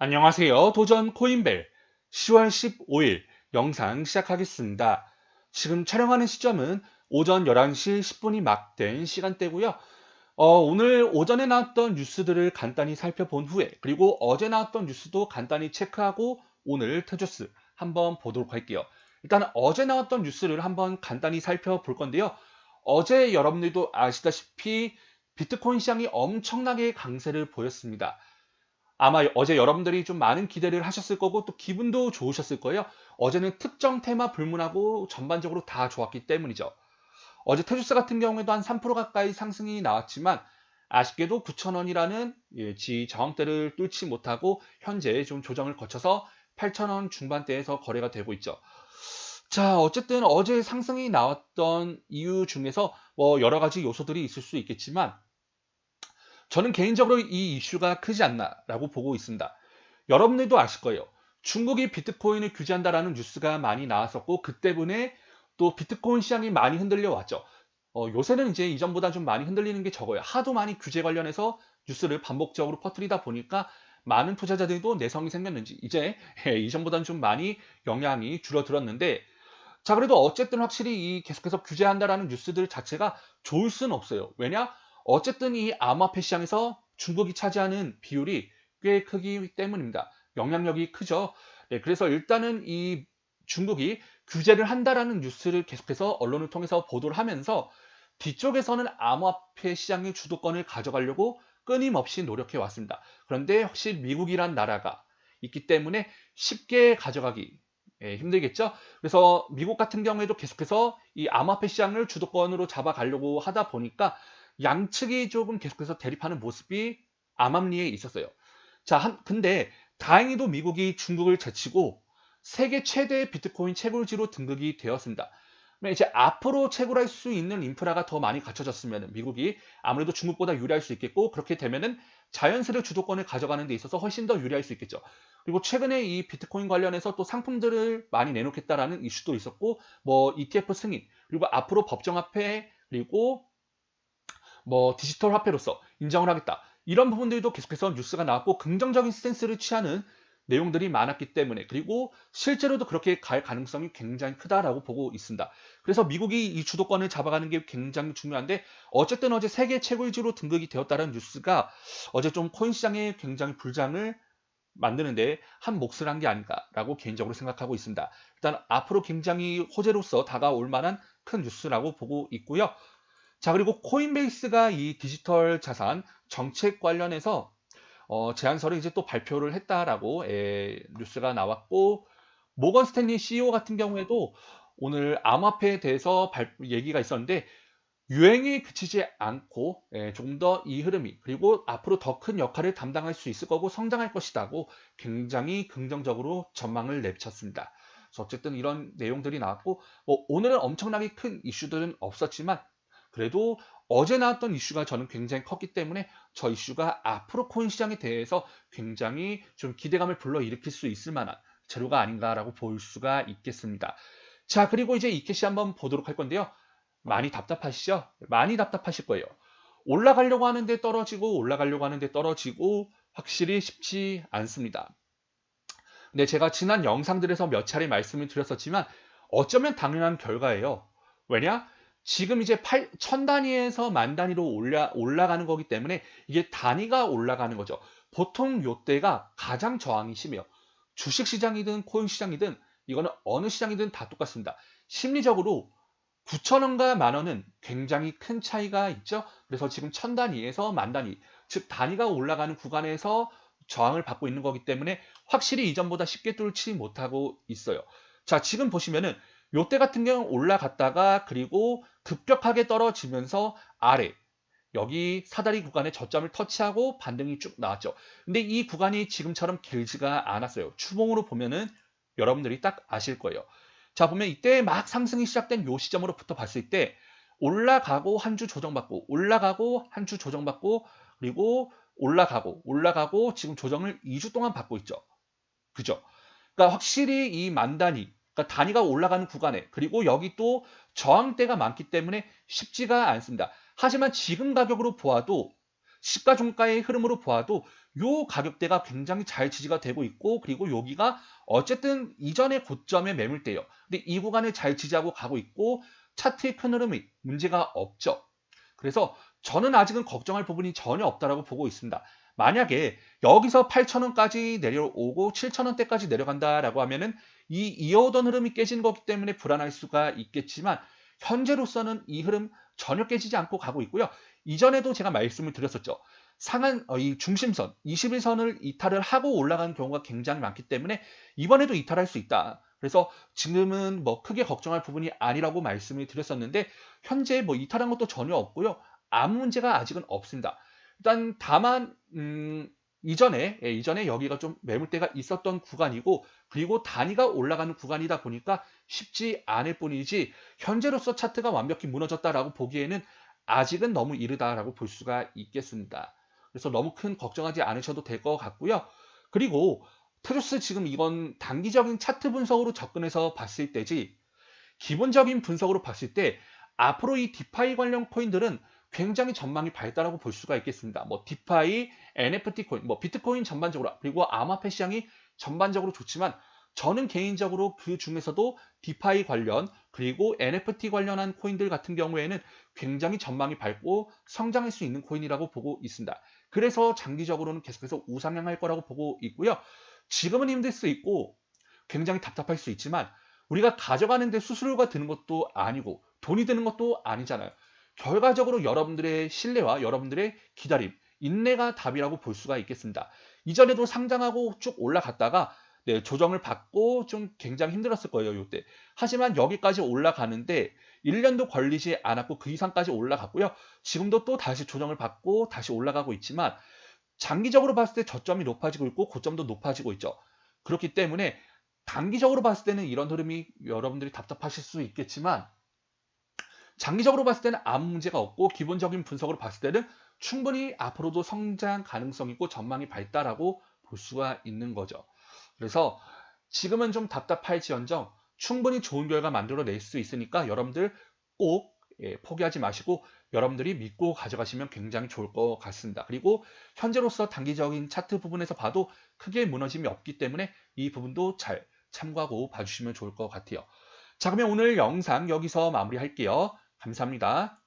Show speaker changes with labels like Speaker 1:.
Speaker 1: 안녕하세요. 도전 코인벨 10월 15일 영상 시작하겠습니다. 지금 촬영하는 시점은 오전 11시 10분이 막 된 시간대고요. 오늘 오전에 나왔던 뉴스들을 간단히 살펴본 후에 그리고 어제 나왔던 뉴스도 간단히 체크하고 오늘 트주스 한번 보도록 할게요. 일단 어제 나왔던 뉴스를 한번 간단히 살펴볼 건데요. 어제 여러분들도 아시다시피 비트코인 시장이 엄청나게 강세를 보였습니다. 아마 어제 여러분들이 좀 많은 기대를 하셨을 거고 또 기분도 좋으셨을 거예요. 어제는 특정 테마 불문하고 전반적으로 다 좋았기 때문이죠. 어제 테주스 같은 경우에도 한 3% 가까이 상승이 나왔지만 아쉽게도 9,000원이라는 지 저항대를 뚫지 못하고 현재 좀 조정을 거쳐서 8,000원 중반대에서 거래가 되고 있죠. 자, 어쨌든 어제 상승이 나왔던 이유 중에서 뭐 여러 가지 요소들이 있을 수 있겠지만 저는 개인적으로 이 이슈가 크지 않나라고 보고 있습니다. 여러분들도 아실 거예요. 중국이 비트코인을 규제한다라는 뉴스가 많이 나왔었고 그 때문에 또 비트코인 시장이 많이 흔들려 왔죠. 요새는 이제 이전보다 좀 많이 흔들리는 게 적어요. 하도 많이 규제 관련해서 뉴스를 반복적으로 퍼뜨리다 보니까 많은 투자자들도 내성이 생겼는지 이제 이전보다는 좀 많이 영향이 줄어들었는데 자 그래도 어쨌든 확실히 이 계속해서 규제한다라는 뉴스들 자체가 좋을 수는 없어요. 왜냐? 어쨌든 이 암호화폐 시장에서 중국이 차지하는 비율이 꽤 크기 때문입니다. 영향력이 크죠. 네, 그래서 일단은 이 중국이 규제를 한다라는 뉴스를 계속해서 언론을 통해서 보도를 하면서 뒤쪽에서는 암호화폐 시장의 주도권을 가져가려고 끊임없이 노력해 왔습니다. 그런데 혹시 미국이란 나라가 있기 때문에 쉽게 가져가기 힘들겠죠. 그래서 미국 같은 경우에도 계속해서 이 암호화폐 시장을 주도권으로 잡아가려고 하다 보니까 양측이 조금 계속해서 대립하는 모습이 암암리에 있었어요. 자, 근데 다행히도 미국이 중국을 제치고 세계 최대의 비트코인 채굴지로 등극이 되었습니다. 그러면 이제 앞으로 채굴할 수 있는 인프라가 더 많이 갖춰졌으면 미국이 아무래도 중국보다 유리할 수 있겠고 그렇게 되면은 자연스레 주도권을 가져가는 데 있어서 훨씬 더 유리할 수 있겠죠. 그리고 최근에 이 비트코인 관련해서 또 상품들을 많이 내놓겠다라는 이슈도 있었고 뭐 ETF 승인 그리고 앞으로 법정화폐 그리고 뭐 디지털 화폐로서 인정을 하겠다. 이런 부분들도 계속해서 뉴스가 나왔고 긍정적인 스탠스를 취하는 내용들이 많았기 때문에 그리고 실제로도 그렇게 갈 가능성이 굉장히 크다라고 보고 있습니다. 그래서 미국이 이 주도권을 잡아가는 게 굉장히 중요한데 어쨌든 어제 세계 채굴지로 등극이 되었다는 뉴스가 어제 좀 코인 시장에 굉장히 불장을 만드는데 한 몫을 한 게 아닌가라고 개인적으로 생각하고 있습니다. 일단 앞으로 굉장히 호재로서 다가올 만한 큰 뉴스라고 보고 있고요. 자, 그리고 코인베이스가 이 디지털 자산 정책 관련해서 제안서를 이제 또 발표를 했다라고 뉴스가 나왔고 모건 스탠리 CEO 같은 경우에도 오늘 암호화폐에 대해서 얘기가 있었는데 유행에 그치지 않고 조금 더 이 흐름이 그리고 앞으로 더 큰 역할을 담당할 수 있을 거고 성장할 것이다고 굉장히 긍정적으로 전망을 내비쳤습니다. 그래서 어쨌든 이런 내용들이 나왔고 뭐 오늘은 엄청나게 큰 이슈들은 없었지만 그래도 어제 나왔던 이슈가 저는 굉장히 컸기 때문에 저 이슈가 앞으로 코인 시장에 대해서 굉장히 좀 기대감을 불러일으킬 수 있을 만한 재료가 아닌가라고 볼 수가 있겠습니다. 자, 그리고 이제 이캐시 한번 보도록 할 건데요. 많이 답답하시죠? 많이 답답하실 거예요. 올라가려고 하는데 떨어지고 올라가려고 하는데 떨어지고 확실히 쉽지 않습니다. 근데 제가 지난 영상들에서 몇 차례 말씀을 드렸었지만 어쩌면 당연한 결과예요. 왜냐? 지금 이제 1000 단위에서 만 단위로 올라가는 거기 때문에 이게 단위가 올라가는 거죠. 보통 요때가 가장 저항이 심해요. 주식 시장이든 코인 시장이든 이거는 어느 시장이든 다 똑같습니다. 심리적으로 9,000원과 만 원은 굉장히 큰 차이가 있죠. 그래서 지금 1000 단위에서 만 단위, 즉 단위가 올라가는 구간에서 저항을 받고 있는 거기 때문에 확실히 이전보다 쉽게 뚫지 못하고 있어요. 자, 지금 보시면은 요때 같은 경우는 올라갔다가 그리고 급격하게 떨어지면서 아래 여기 사다리 구간에 저점을 터치하고 반등이 쭉 나왔죠. 근데 이 구간이 지금처럼 길지가 않았어요. 추봉으로 보면은 여러분들이 딱 아실 거예요. 자, 보면 이때 막 상승이 시작된 요 시점으로부터 봤을 때 올라가고 한 주 조정받고 올라가고 한 주 조정받고 그리고 올라가고 지금 조정을 2주 동안 받고 있죠. 그죠? 그러니까 확실히 이 만 단위, 그러니까 단위가 올라가는 구간에 그리고 여기 또 저항대가 많기 때문에 쉽지가 않습니다. 하지만 지금 가격으로 보아도 시가종가의 흐름으로 보아도 요 가격대가 굉장히 잘 지지가 되고 있고 그리고 여기가 어쨌든 이전의 고점의 매물대예요. 근데 이 구간을 잘 지지하고 가고 있고 차트의 큰 흐름이 문제가 없죠. 그래서 저는 아직은 걱정할 부분이 전혀 없다라고 보고 있습니다. 만약에 여기서 8,000원까지 내려오고 7,000원대까지 내려간다라고 하면은 이 이어오던 흐름이 깨지는 거기 때문에 불안할 수가 있겠지만 현재로서는 이 흐름 전혀 깨지지 않고 가고 있고요. 이전에도 제가 말씀을 드렸었죠. 이 중심선 21선을 이탈을 하고 올라가는 경우가 굉장히 많기 때문에 이번에도 이탈할 수 있다. 그래서 지금은 뭐 크게 걱정할 부분이 아니라고 말씀을 드렸었는데 현재 뭐 이탈한 것도 전혀 없고요. 아무 문제가 아직은 없습니다. 일단 다만 이전에 여기가 좀 매물대가 있었던 구간이고 그리고 단위가 올라가는 구간이다 보니까 쉽지 않을 뿐이지 현재로서 차트가 완벽히 무너졌다라고 보기에는 아직은 너무 이르다라고 볼 수가 있겠습니다. 그래서 너무 큰 걱정하지 않으셔도 될 것 같고요. 그리고 테조스 지금 이건 단기적인 차트 분석으로 접근해서 봤을 때지 기본적인 분석으로 봤을 때 앞으로 이 디파이 관련 코인들은 굉장히 전망이 밝다라고 볼 수가 있겠습니다. 뭐 디파이, NFT 코인, 뭐 비트코인 전반적으로 그리고 암호화폐 시장이 전반적으로 좋지만 저는 개인적으로 그 중에서도 디파이 관련 그리고 NFT 관련한 코인들 같은 경우에는 굉장히 전망이 밝고 성장할 수 있는 코인이라고 보고 있습니다. 그래서 장기적으로는 계속해서 우상향할 거라고 보고 있고요. 지금은 힘들 수 있고 굉장히 답답할 수 있지만 우리가 가져가는데 수수료가 드는 것도 아니고 돈이 드는 것도 아니잖아요. 결과적으로 여러분들의 신뢰와 여러분들의 기다림, 인내가 답이라고 볼 수가 있겠습니다. 이전에도 상장하고 쭉 올라갔다가 네, 조정을 받고 좀 굉장히 힘들었을 거예요, 이때. 하지만 여기까지 올라가는데 1년도 걸리지 않았고 그 이상까지 올라갔고요. 지금도 또 다시 조정을 받고 다시 올라가고 있지만 장기적으로 봤을 때 저점이 높아지고 있고 고점도 높아지고 있죠. 그렇기 때문에 단기적으로 봤을 때는 이런 흐름이 여러분들이 답답하실 수 있겠지만 장기적으로 봤을 때는 아무 문제가 없고 기본적인 분석으로 봤을 때는 충분히 앞으로도 성장 가능성 있고 전망이 밝다라고 볼 수가 있는 거죠. 그래서 지금은 좀 답답할지언정 충분히 좋은 결과 만들어낼 수 있으니까 여러분들 꼭 포기하지 마시고 여러분들이 믿고 가져가시면 굉장히 좋을 것 같습니다. 그리고 현재로서 단기적인 차트 부분에서 봐도 크게 무너짐이 없기 때문에 이 부분도 잘 참고하고 봐주시면 좋을 것 같아요. 자, 그러면 오늘 영상 여기서 마무리할게요. 감사합니다.